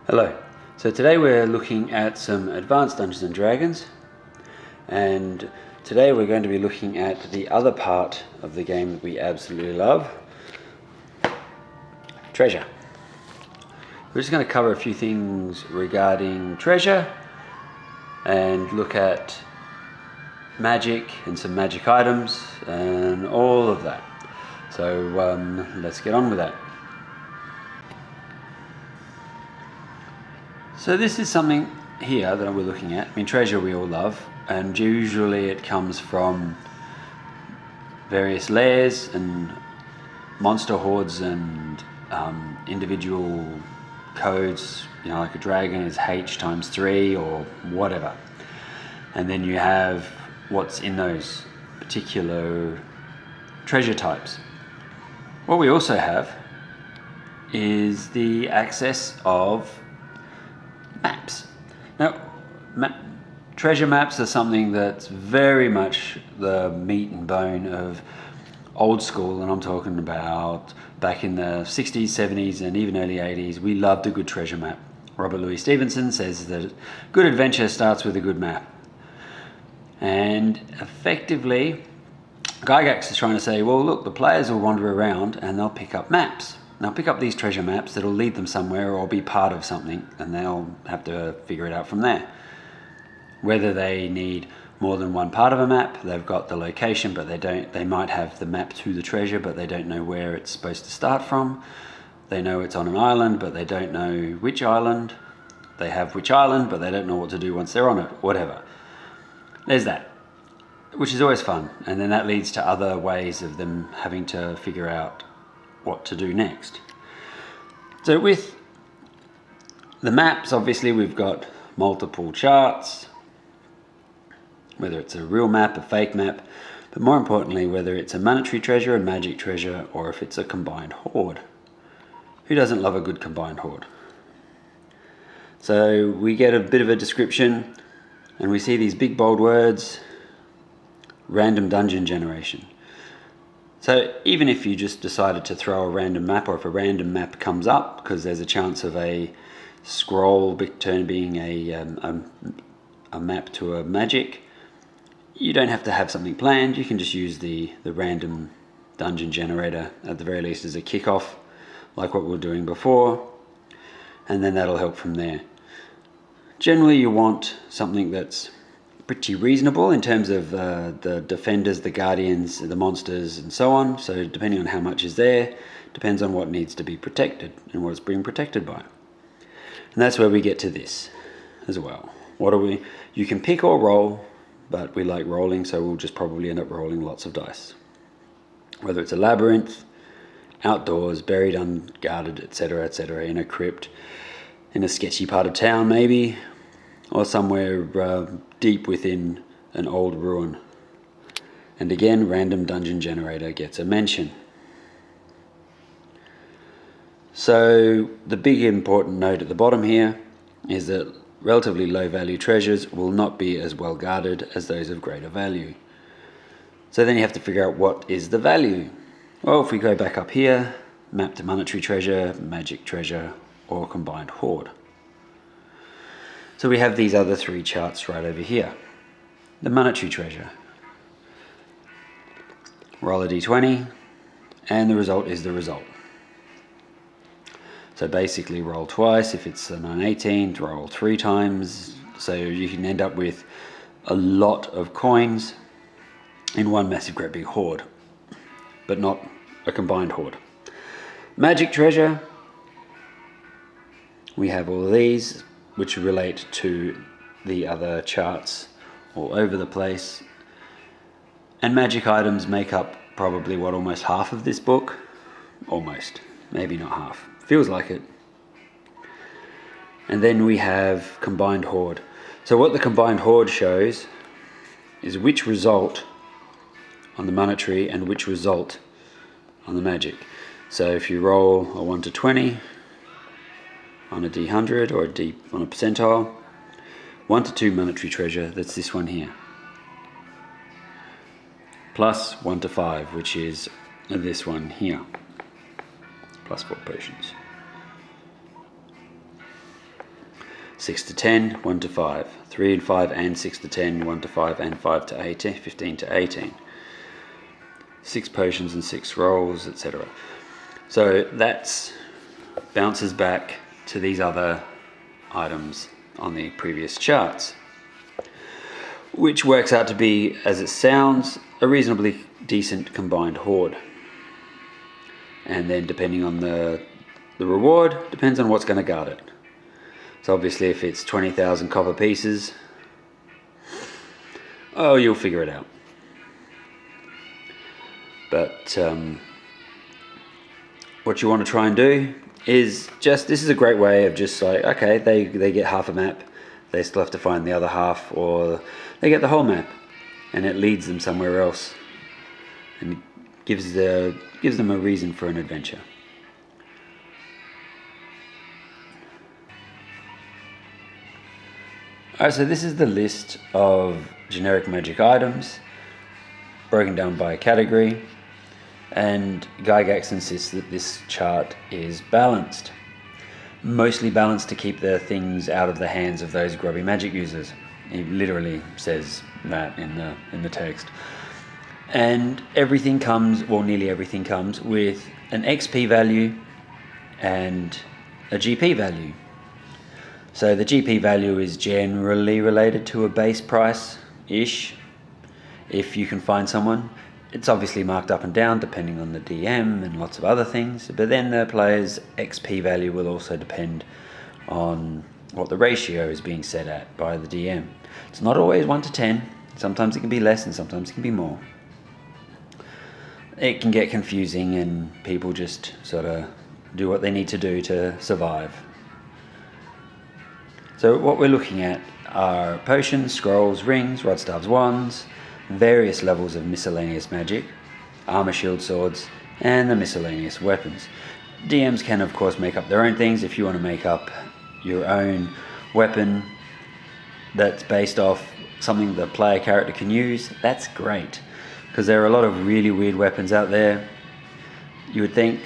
Hello. So today we're looking at some advanced Dungeons and Dragons, and today we're going to be looking at the other part of the game that we absolutely love, treasure. We're just going to cover a few things regarding treasure and look at magic and some magic items and all of that. So let's get on with that. So this is something here that we're looking at. I mean, treasure we all love, and usually it comes from various lairs and monster hordes and individual codes, you know, like a dragon is H times 3 or whatever. And then you have what's in those particular treasure types. What we also have is the access of maps. Now, treasure maps are something that's very much the meat and bone of old school, and I'm talking about back in the 60s, 70s, and even early 80s. We loved a good treasure map. Robert Louis Stevenson says that good adventure starts with a good map. And effectively, Gygax is trying to say, well, look, the players will wander around and they'll pick up maps. They'll pick up these treasure maps that'll lead them somewhere or be part of something, and they'll have to figure it out from there. Whether they need more than one part of a map, they've got the location, but they might have the map to the treasure, but they don't know where it's supposed to start from. They know it's on an island, but they don't know which island. They have which island, but they don't know what to do once they're on it, whatever. There's that, which is always fun, and then that leads to other ways of them having to figure out what to do next. So with the maps, obviously we've got multiple charts, whether it's a real map, a fake map, but more importantly, whether it's a monetary treasure, a magic treasure, or if it's a combined horde. Who doesn't love a good combined horde? So we get a bit of a description, and we see these big bold words, random dungeon generation. So even if you just decided to throw a random map, or if a random map comes up, because there's a chance of a scroll turn being a map to a magic, you don't have to have something planned. You can just use the random dungeon generator, at the very least as a kickoff, like what we were doing before, and then that'll help from there. Generally you want something that's pretty reasonable in terms of the defenders, the guardians, the monsters, and so on. So depending on how much is there, depends on what needs to be protected and what it's being protected by. And that's where we get to this as well. You can pick or roll, but we like rolling, so we'll just probably end up rolling lots of dice. Whether it's a labyrinth, outdoors, buried, unguarded, etc., in a crypt, in a sketchy part of town maybe, or somewhere deep within an old ruin. And again, random dungeon generator gets a mention. So the big important note at the bottom here is that relatively low value treasures will not be as well guarded as those of greater value. So then you have to figure out what is the value. Well, if we go back up here, map to monetary treasure, magic treasure, or combined horde. So we have these other three charts right over here. The monetary treasure. Roll a d20, and the result is the result. So basically roll twice. If it's a 9/18, roll 3 times. So you can end up with a lot of coins in one massive great big horde, but not a combined horde. Magic treasure. We have all of these, which relate to the other charts all over the place. And magic items make up probably almost half of this book. Almost, maybe not half. Feels like it. And then we have combined horde. So what the combined horde shows is which result on the monetary and which result on the magic. So if you roll a 1 to 20, on a D100 or on a percentile, 1 to 2 monetary treasure, that's this one here. Plus 1 to 5, which is this one here. Plus 4 potions. 6 to 10, 1 to 5. 3 and 5 and 6 to 10, 1 to 5 and 5 to 18, 15 to 18. 6 potions and 6 rolls, etc. So that bounces back to these other items on the previous charts, which works out to be, as it sounds, a reasonably decent combined hoard. And then depending on the reward, depends on what's going to guard it. So obviously if it's 20,000 copper pieces, oh, you'll figure it out. But what you want to try and do is just, this is a great way of just like, okay, they get half a map, they still have to find the other half, or they get the whole map, and it leads them somewhere else, and gives them a reason for an adventure. Alright, so this is the list of generic magic items, broken down by category, and Gygax insists that this chart is balanced. Mostly balanced to keep the things out of the hands of those grubby magic users. He literally says that in the text. And everything comes, well, nearly everything comes with an XP value and a GP value. So the GP value is generally related to a base price-ish, if you can find someone. It's obviously marked up and down depending on the DM and lots of other things, but then the player's XP value will also depend on what the ratio is being set at by the DM. It's not always 1 to 10, sometimes it can be less and sometimes it can be more. It can get confusing and people just sort of do what they need to do to survive. So what we're looking at are potions, scrolls, rings, rod staves, wands, various levels of miscellaneous magic, armor, shield, swords, and the miscellaneous weapons. DMs can of course make up their own things. If you want to make up your own weapon that's based off something the player character can use, that's great, because there are a lot of really weird weapons out there, you would think,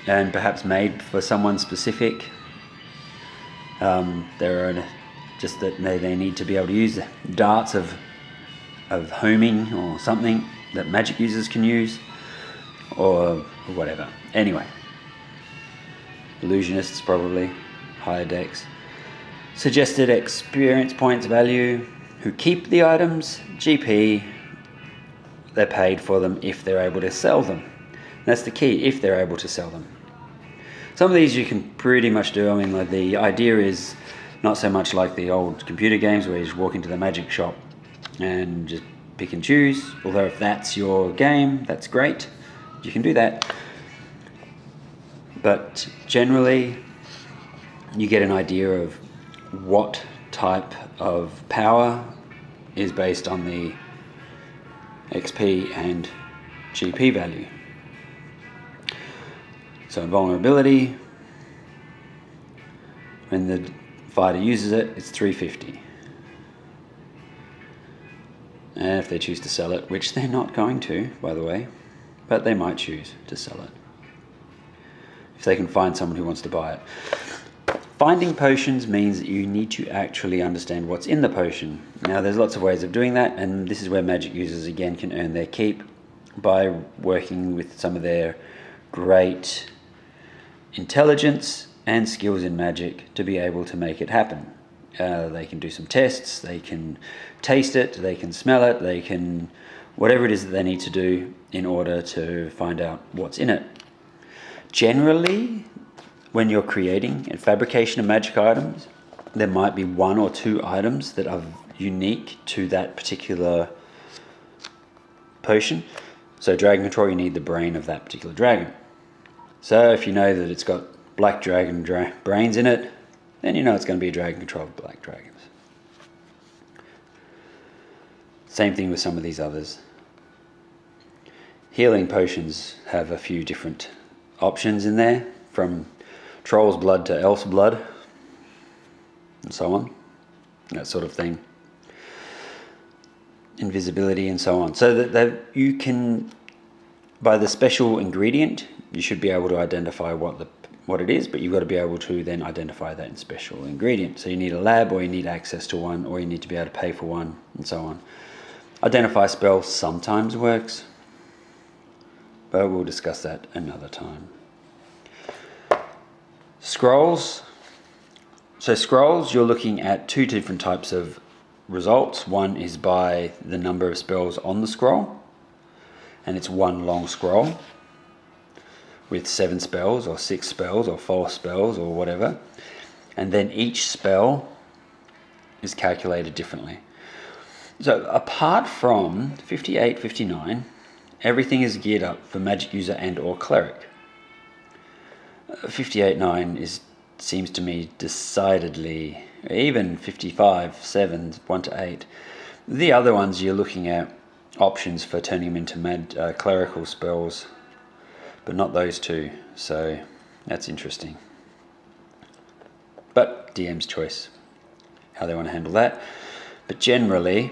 and perhaps made for someone specific. There are just that they need to be able to use darts of homing or something that magic users can use, or whatever. Anyway, illusionists probably, higher decks. Suggested experience points value, who keep the items, GP, they're paid for them if they're able to sell them. That's the key, if they're able to sell them. Some of these you can pretty much do. I mean, like, the idea is not so much like the old computer games where you just walk into the magic shop and just pick and choose. Although if that's your game, that's great. You can do that. But generally, you get an idea of what type of power is based on the XP and GP value. So invulnerability, when the fighter uses it, it's 350. And if they choose to sell it, which they're not going to, by the way, but they might choose to sell it, if they can find someone who wants to buy it. Finding potions means that you need to actually understand what's in the potion. Now there's lots of ways of doing that, and this is where magic users again can earn their keep by working with some of their great intelligence and skills in magic to be able to make it happen. They can do some tests, they can taste it, they can smell it, they can whatever it is that they need to do in order to find out what's in it. Generally, when you're creating and fabrication of magic items, there might be 1 or 2 items that are unique to that particular potion. So dragon control, you need the brain of that particular dragon. So if you know that it's got black dragon brains in it, then you know it's going to be a dragon control of black dragons. Same thing with some of these others. Healing potions have a few different options in there, from troll's blood to elf's blood, and so on, that sort of thing. Invisibility and so on. So that you can, by the special ingredient, you should be able to identify what what it is, but you've got to be able to then identify that in special ingredient. So you need a lab, or you need access to one, or you need to be able to pay for one, and so on. Identify spell sometimes works, but we'll discuss that another time. Scrolls. So scrolls, you're looking at two different types of results. One is by the number of spells on the scroll, and it's one long scroll with 7 spells or 6 spells or 4 spells or whatever, and then each spell is calculated differently. So apart from 58, 59, everything is geared up for magic user and or cleric. 58.9 seems to me decidedly, even 55, 7, 1 to 8. The other ones you're looking at options for turning them into clerical spells, but not those two, so that's interesting. But DM's choice, how they want to handle that. But generally,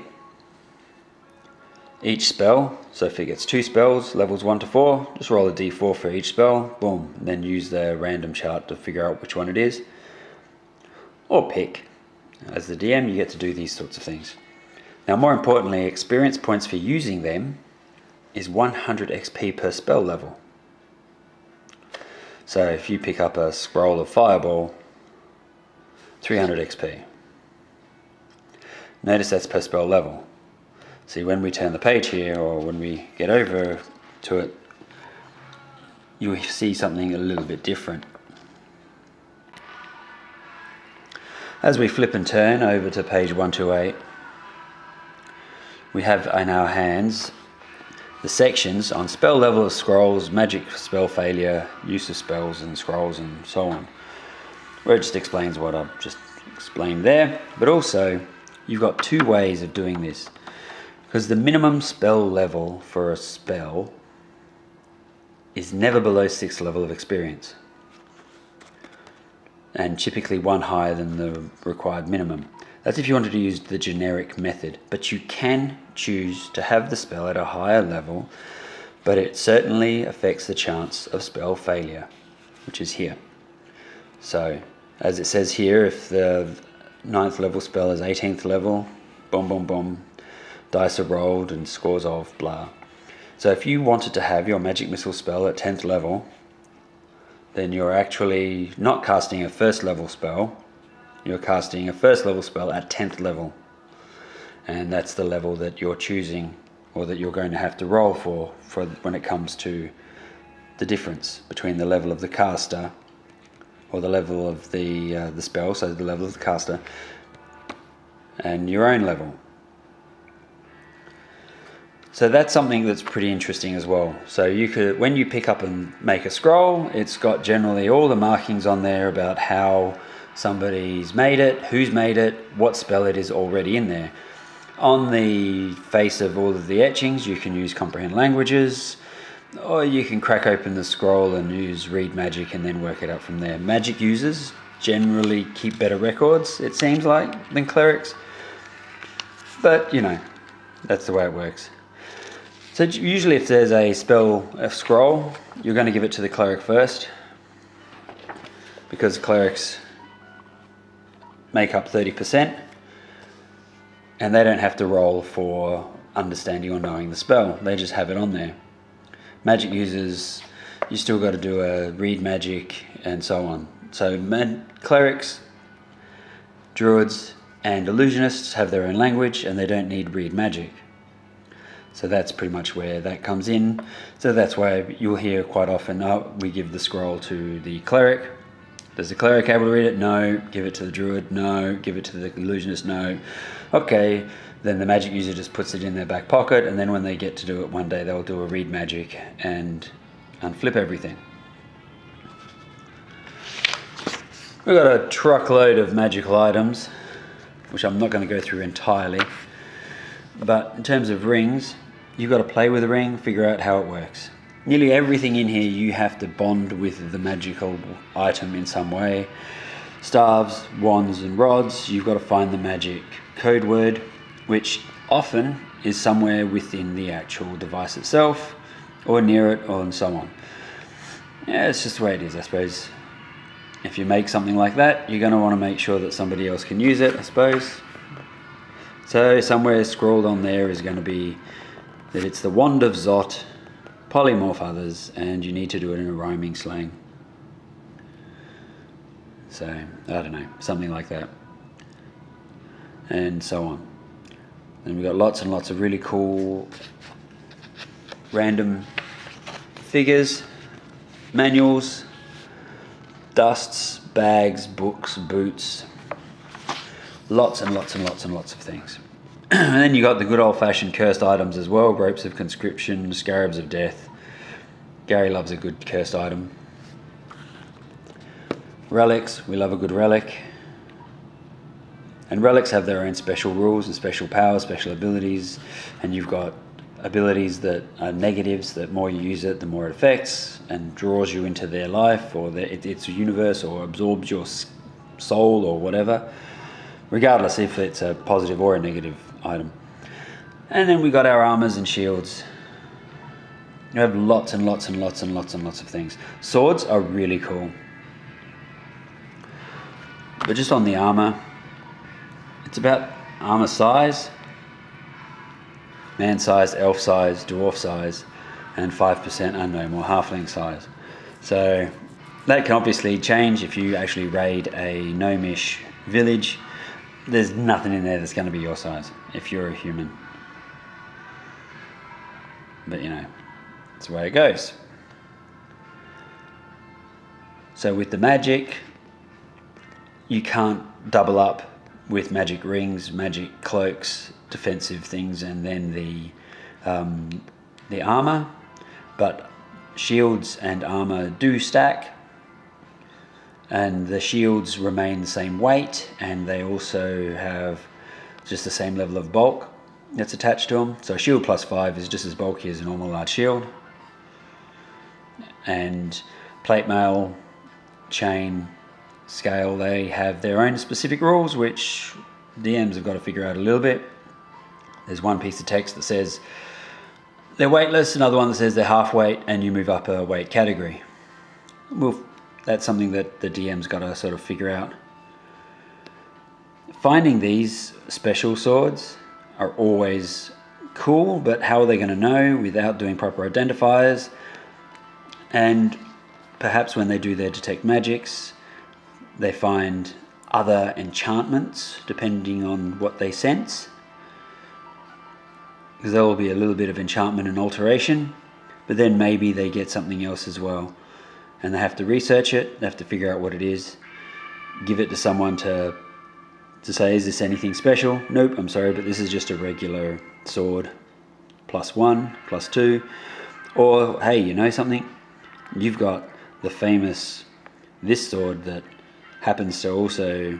each spell, so if it gets 2 spells, levels 1 to 4, just roll a d4 for each spell, boom, and then use the random chart to figure out which one it is. Or pick. As the DM, you get to do these sorts of things. Now, more importantly, experience points for using them is 100 XP per spell level. So if you pick up a scroll of Fireball, 300 XP. Notice that's per spell level. See, when we turn the page here, or when we get over to it, you'll see something a little bit different. As we flip and turn over to page 128, we have in our hands the sections on spell level of scrolls, magic spell failure, use of spells and scrolls, and so on, where it just explains what I've just explained there. But also, you've got 2 ways of doing this, because the minimum spell level for a spell is never below 6th level of experience, and typically 1 higher than the required minimum. That's if you wanted to use the generic method, but you can choose to have the spell at a higher level, but it certainly affects the chance of spell failure, which is here. So, as it says here, if the 9th level spell is 18th level, boom, boom, boom, dice are rolled and scores of blah. So if you wanted to have your magic missile spell at 10th level, then you're actually not casting a 1st level spell, you're casting a 1st level spell at 10th level, and that's the level that you're choosing, or that you're going to have to roll for when it comes to the difference between the level of the caster, or the level of the spell, so the level of the caster, and your own level. So that's something that's pretty interesting as well. So you could, when you pick up and make a scroll, it's got generally all the markings on there about how somebody's made it, who's made it, what spell it is already in there. On the face of all of the etchings, you can use comprehend languages, or you can crack open the scroll and use read magic and then work it out from there. Magic users generally keep better records, it seems like, than clerics, but you know, that's the way it works. So usually if there's a scroll, you're going to give it to the cleric first, because clerics make up 30%, and they don't have to roll for understanding or knowing the spell. They just have it on there. Magic users, you still got to do a read magic and so on. So clerics, druids, and illusionists have their own language, and they don't need read magic. So that's pretty much where that comes in. So that's why you'll hear quite often, oh, we give the scroll to the cleric. Is the cleric able to read it? No. Give it to the druid? No. Give it to the illusionist? No. Okay, then the magic user just puts it in their back pocket, and then when they get to do it one day, they'll do a read magic and unflip everything. We've got a truckload of magical items, which I'm not going to go through entirely. But in terms of rings, you've got to play with a ring, figure out how it works. Nearly everything in here you have to bond with the magical item in some way. Staves, wands and rods, you've got to find the magic code word, which often is somewhere within the actual device itself, or near it, or and so on. Yeah, it's just the way it is, I suppose. if you make something like that, you're going to want to make sure that somebody else can use it, I suppose. So somewhere scrawled on there is going to be that it's the Wand of Zot, polymorph others, and you need to do it in a rhyming slang. So, I don't know, something like that. And so on. And we've got lots and lots of really cool random figures, manuals, dusts, bags, books, boots, lots and lots and lots and lots of things. And then you got the good old-fashioned cursed items as well, ropes of conscription, scarabs of death. Gary loves a good cursed item. Relics, we love a good relic. And relics have their own special rules and special powers, special abilities, and you've got abilities that are negatives, that more you use it, the more it affects and draws you into their life or its universe, or absorbs your soul or whatever, regardless if it's a positive or a negative item. And then we got our armors and shields. You have lots and lots and lots and lots and lots of things. Swords are really cool. But just on the armor, it's about armor size, man size, elf size, dwarf size, and 5% unknown or halfling size. So that can obviously change if you actually raid a gnomish village. There's nothing in there that's going to be your size if you're a human. But you know, that's the way it goes. So with the magic, you can't double up with magic rings, magic cloaks, defensive things, and then the armor. But shields and armor do stack, and the shields remain the same weight, and they also have just the same level of bulk that's attached to them. So shield plus 5 is just as bulky as a normal large shield. And plate mail, chain, scale, they have their own specific rules, which DMs have got to figure out a little bit. There's one piece of text that says they're weightless, another one that says they're half weight, and you move up a weight category. Well, that's something that the DM's got to sort of figure out. Finding these special swords are always cool, but how are they going to know without doing proper identifiers? And perhaps when they do their detect magics, they find other enchantments depending on what they sense. Because there will be a little bit of enchantment and alteration, but then maybe they get something else as well. And they have to research it, they have to figure out what it is, give it to someone to say, is this anything special? Nope, I'm sorry, but this is just a regular sword. +1, +2. Or, hey, you know something? You've got the famous, this sword that happens to also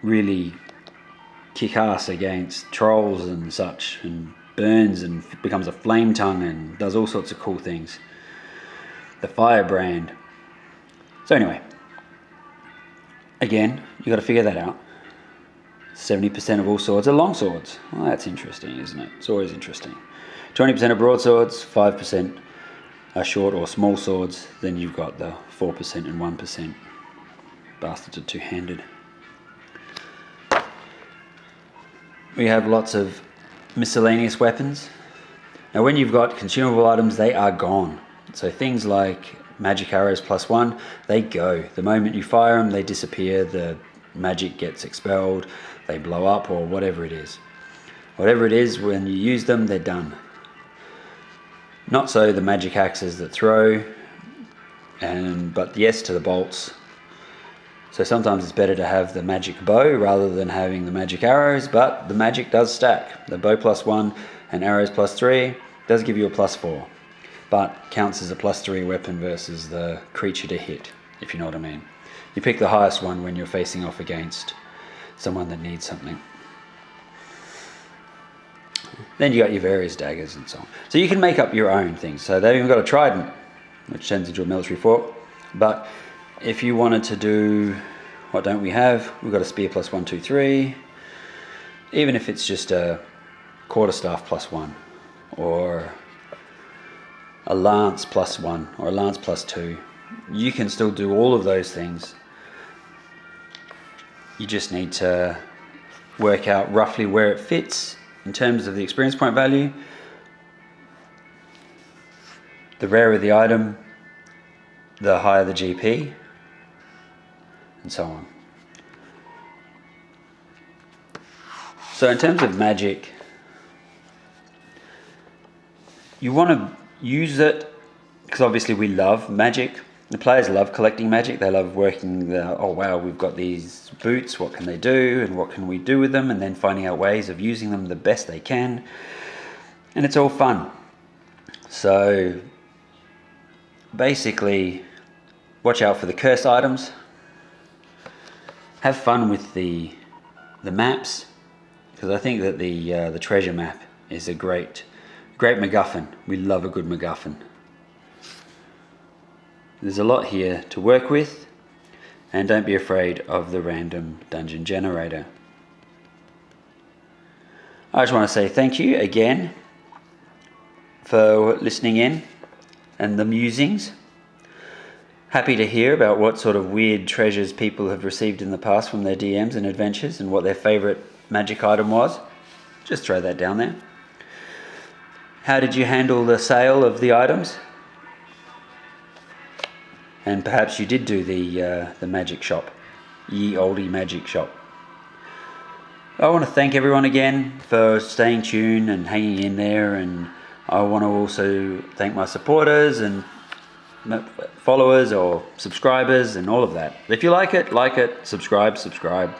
really kick ass against trolls and such, and burns and becomes a flame tongue and does all sorts of cool things. The firebrand. So anyway, again, you got to figure that out. 70% of all swords are long swords. Well, that's interesting, isn't it? It's always interesting. 20% are broadswords, 5% are short or small swords. Then you've got the 4% and 1%. Bastards are two-handed. We have lots of miscellaneous weapons. Now when you've got consumable items, they are gone. So things like magic arrows +1, they go. The moment you fire them, they disappear, the magic gets expelled, they blow up, or whatever it is. Whatever it is, when you use them, they're done. Not so the magic axes that throw, but yes to the bolts. So sometimes it's better to have the magic bow rather than having the magic arrows, but the magic does stack. The bow +1 and arrows +3 does give you a +4, but counts as a +3 weapon versus the creature to hit, if you know what I mean. You pick the highest one when you're facing off against someone that needs something. Then you got your various daggers and so on. So you can make up your own things. So they've even got a trident, which turns into a military fork. But if you wanted to do, what don't we have? We've got a spear +1, 2, 3. Even if it's just a quarterstaff +1, or a lance +1, or a lance +2, you can still do all of those things you just need to work out roughly where it fits in terms of the experience point value, the rarer the item, the higher the GP, and so on. So in terms of magic, you want to use it because obviously we love magic. The players love collecting magic. They love working oh wow, we've got these boots, what can they do and what can we do with them, and then finding out ways of using them the best they can. And it's all fun. So basically, watch out for the curse items. Have fun with the maps, because I think that the treasure map is a great MacGuffin. We love a good MacGuffin. There's a lot here to work with, and don't be afraid of the random dungeon generator. I just want to say thank you again for listening in and the musings. Happy to hear about what sort of weird treasures people have received in the past from their DMs and adventures, and what their favourite magic item was. Just throw that down there. How did you handle the sale of the items? And perhaps you did do the magic shop, ye olde magic shop. I want to thank everyone again for staying tuned and hanging in there, and I want to also thank my supporters and followers or subscribers and all of that. If you like it, subscribe.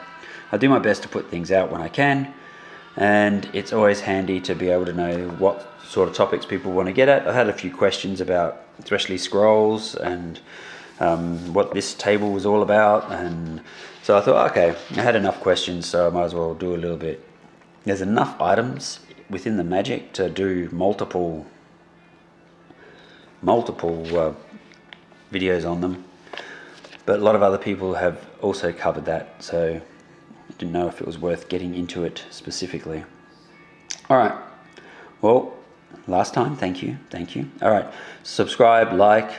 I do my best to put things out when I can, and it's always handy to be able to know what sort of topics people want to get at. I had a few questions about especially scrolls and what this table was all about, and so I thought, okay, I had enough questions, so I might as well do a little bit. There's enough items within the magic to do multiple videos on them, but a lot of other people have also covered that, so I didn't know if it was worth getting into it specifically. Alright, well, last time, thank you. Alright, subscribe, like.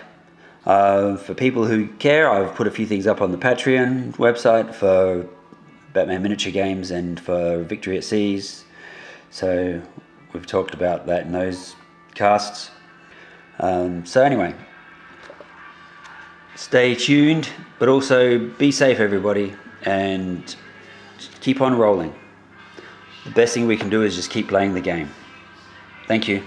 For people who care, I've put a few things up on the Patreon website for Batman miniature games and for Victory at Seas, so we've talked about that in those casts. So anyway, stay tuned, but also be safe, everybody, and keep on rolling. The best thing we can do is just keep playing the game. Thank you.